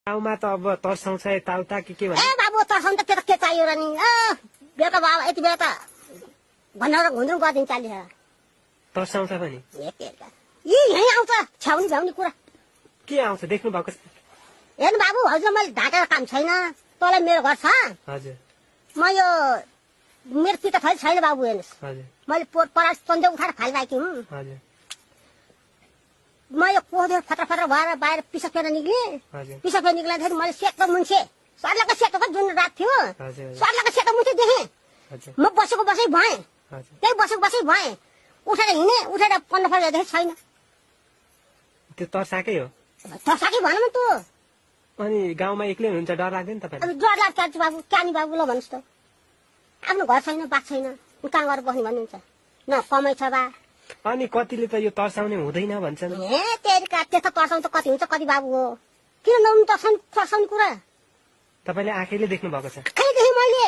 गाउँमा त अब तर्साउँछ यताउता के ए बाबु तर्साउनु त के चाहियो र नि बेलुका बाबा यति बेला त भनेर घुन्द्रुङ गरिदिन्छ अहिले तर्साउँछ पनि यहीँ आउँछ छ्याउनी भ्याउने कुरा के आउँछ देख्नु भएको छ हेर्नु बाबु हजुर मैले ढाकेर काम छैन तँलाई मेरो घर छ हजुर म यो मेरो पिता थैली छैन बाबु हेर्नुहोस् हजुर मैले पराल सन्जो उठाएर फालिरहेकी हुँ हजुर म यो कोदो फत्र फत्र भएर बाहिर पिसा फेर निक्लेँ हजुर पिसा फेर निक्लिँदाखेरि मैले सेतो मुन्छे सर्लाको सेतोको जुन रात थियो हजुर सर्लाको सेतो मुन्छे देखेँ हजुर म बसेको बसै भएँ हजुर त्यही बसेको बसै भएँ उठेर हिँडेँ उठेर पन्ध्र फल हेर्दाखेरि छैन त्यो तर्साकै हो तर्साकै भन न तँ अनि गाउँमा एक्लै हुनुहुन्छ डर लाग्दैन तपाईलाई अब डर लाग्छ बाबु क्यानी बाबु ल भन्नुहोस् त आफ्नो घर छैन बात छैन कहाँ गएर बस्ने भन्नुहुन्छ न कमाइ छ बा अनि कतिले त यो तर्साउने हुँदैन भन्छन् ए तेरिका त्यस्तो तर्साउनु त कति हुन्छ कति बाबु हो किन नहुनु तर्साउने कुरा तपाईले आँखैले देख्नु भएको छ खै देखेँ मैले